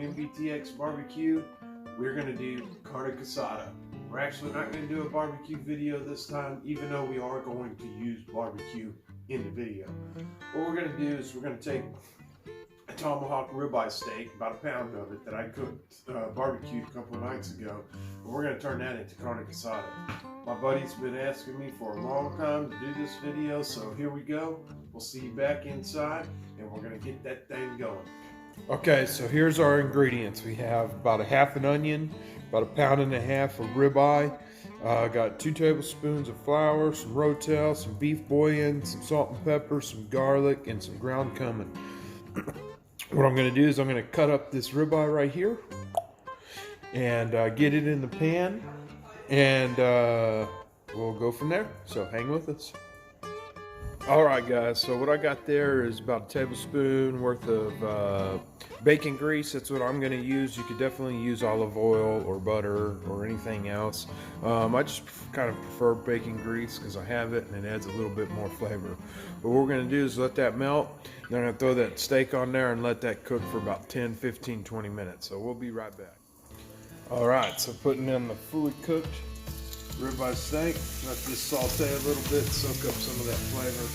MBTX Barbecue. We're going to do Carne Guisada. We're actually not going to do a barbecue video this time, even though we are going to use barbecue in the video. What we're going to do is we're going to take a Tomahawk ribeye steak, about a pound of it, that I cooked barbecued a couple of nights ago. And we're going to turn that into Carne Guisada. My buddy's been asking me for a long time to do this video, so here we go. We'll see you back inside, and we're going to get that thing going. Okay, so here's our ingredients. We have about a half an onion, about a pound and a half of ribeye. Got 2 tablespoons of flour, some rotel, some beef bouillon, some salt and pepper, some garlic, and some ground cumin. What I'm going to do is I'm going to cut up this ribeye right here and get it in the pan, and we'll go from there. So hang with us. Alright guys, so what I got there is about a tablespoon worth of bacon grease. That's what I'm going to use. You could definitely use olive oil or butter or anything else. I just kind of prefer bacon grease because I have it and it adds a little bit more flavor. But what we're going to do is let that melt. Then I'm going to throw that steak on there and let that cook for about 10, 15, 20 minutes. So we'll be right back. Alright, so putting in the fully cooked ribeye steak. Let this saute a little bit, soak up some of that flavor.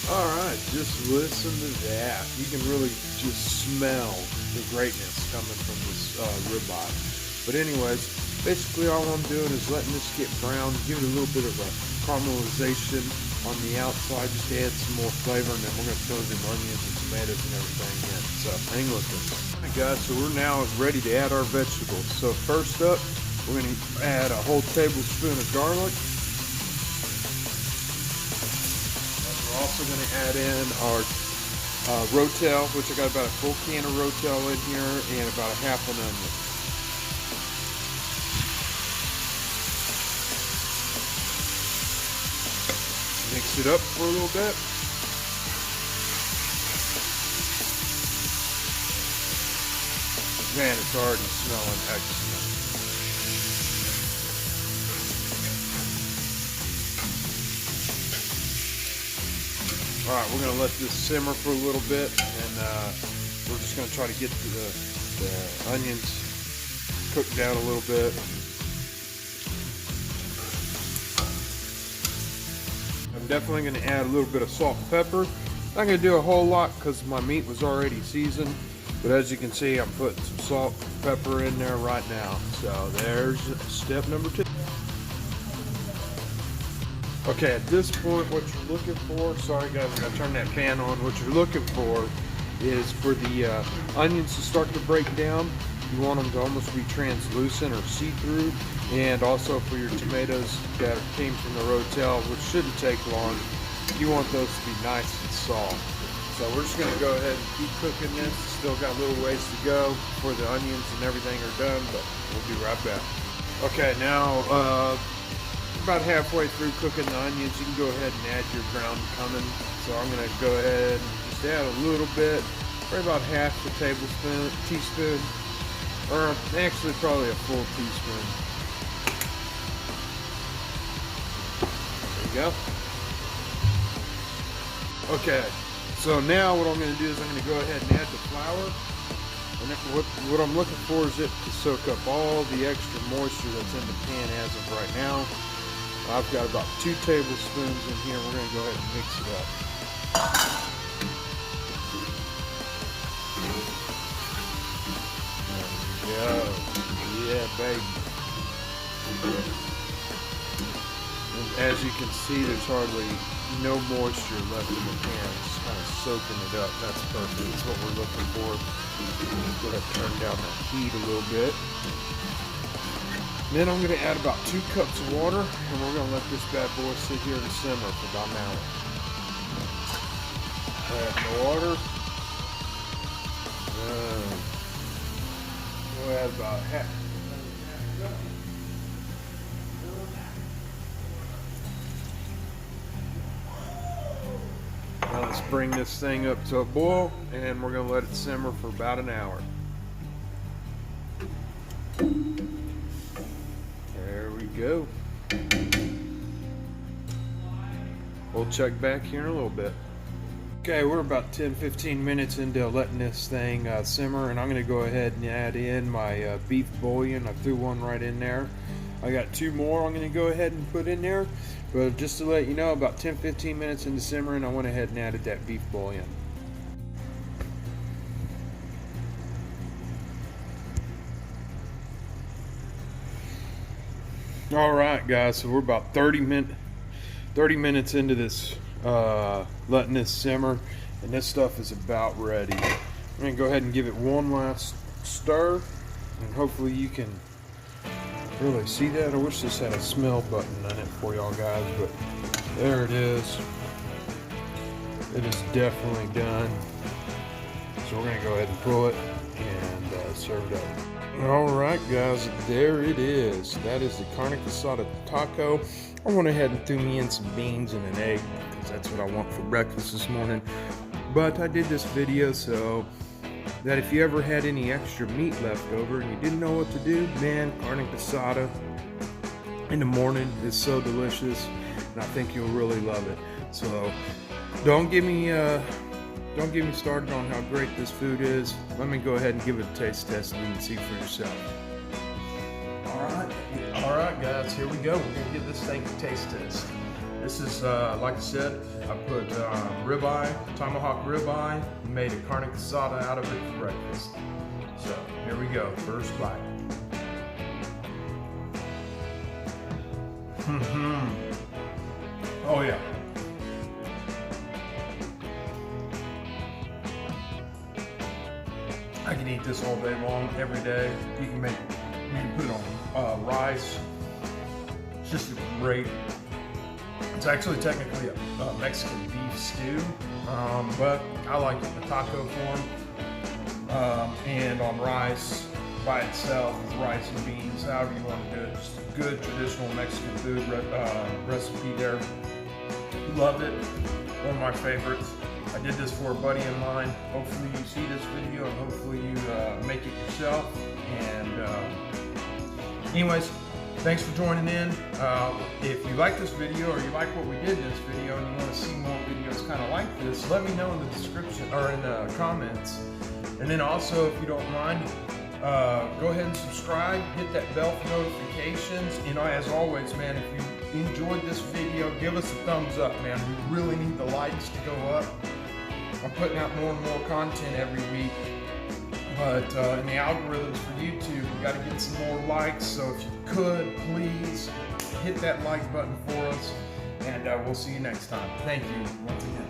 Alright, just listen to that. You can really just smell the greatness coming from this ribeye. But anyways, basically all I'm doing is letting this get brown, give it a little bit of a caramelization on the outside, just to add some more flavor, and then we're going to throw the onions and tomatoes and everything in. So hang with us. Alright guys, so we're now ready to add our vegetables. So first up, we're going to add a whole tablespoon of garlic. And we're also going to add in our rotel, which I got about a full can of rotel in here, and about a half an onion. Mix it up for a little bit. Man, it's already smelling excellent. Alright, we're going to let this simmer for a little bit, and we're just going to try to get the onions cooked down a little bit. I'm definitely going to add a little bit of salt and pepper. Not going to do a whole lot because my meat was already seasoned, but as you can see, I'm putting some salt and pepper in there right now. So there's step number 2. Okay, at this point, what you're looking for, sorry guys, I gotta turn that pan on. What you're looking for is for the onions to start to break down. You want them to almost be translucent or see-through, and also for your tomatoes that came from the rotel, which shouldn't take long, you want those to be nice and soft. So we're just going to go ahead and keep cooking this. Still got a little ways to go before the onions and everything are done, but we'll be right back. Okay, now about halfway through cooking the onions, you can go ahead and add your ground cumin. So I'm going to go ahead and just add a little bit, probably about half a teaspoon, or actually probably a full teaspoon. There you go. Okay, so now what I'm going to do is I'm going to go ahead and add the flour. And what I'm looking for is it to soak up all the extra moisture that's in the pan as of right now. I've got about 2 tablespoons in here. We're going to go ahead and mix it up. There we go. Yeah, baby. And as you can see, there's hardly no moisture left in the pan. It's just kind of soaking it up. That's perfect. That's what we're looking for. Go ahead and turn down that heat a little bit. Then I'm going to add about 2 cups of water, and we're going to let this bad boy sit here and simmer for about an hour. Add the water. We'll add about half. Now Let's bring this thing up to a boil, and we're gonna let it simmer for about an hour. There we go. We'll check back here in a little bit. Okay, we're about 10-15 minutes into letting this thing simmer, and I'm going to go ahead and add in my beef bouillon. I threw one right in there. I got 2 more I'm going to go ahead and put in there, but just to let you know, about 10-15 minutes into simmering, I went ahead and added that beef bouillon. Alright guys, so we're about 30 minutes into this, letting this simmer, and this stuff is about ready. I'm going to go ahead and give it one last stir, and hopefully you can really see that. I wish this had a smell button on it for y'all guys, but there it is. It is definitely done. So we're going to go ahead and pull it and serve it up. Alright guys, there it is. That is the carne guisada taco. I went ahead and threw me in some beans and an egg because that's what I want for breakfast this morning. But I did this video so that if you ever had any extra meat left over and you didn't know what to do, man, carne guisada in the morning is so delicious, and I think you'll really love it. So don't get me started on how great this food is. Let me go ahead and give it a taste test and you can see for yourself. Alright guys, here we go. We're going to give this thing a taste test. This is, like I said, I put ribeye, Tomahawk ribeye, and made a carne guisada out of it for breakfast. So, here we go. First bite. Oh yeah. I can eat this all day long, every day. You can put it on rice. It's just great. It's actually technically a Mexican beef stew, but I like it in the taco form, and on rice by itself with rice and beans, however you want to do it. Just a good traditional Mexican food recipe there. Love it. One of my favorites. I did this for a buddy of mine. Hopefully you see this video and hopefully you make it yourself. And anyways, thanks for joining in. If you like this video or you like what we did in this video and you want to see more videos kind of like this, let me know in the description or in the comments. And then also, if you don't mind, go ahead and subscribe, hit that bell for notifications. You know, as always, man, if you enjoyed this video, give us a thumbs up, man. We really need the likes to go up. I'm putting out more and more content every week, but in the algorithms for YouTube, we got to get some more likes. So if you could, please hit that like button for us, and we'll see you next time. Thank you once again.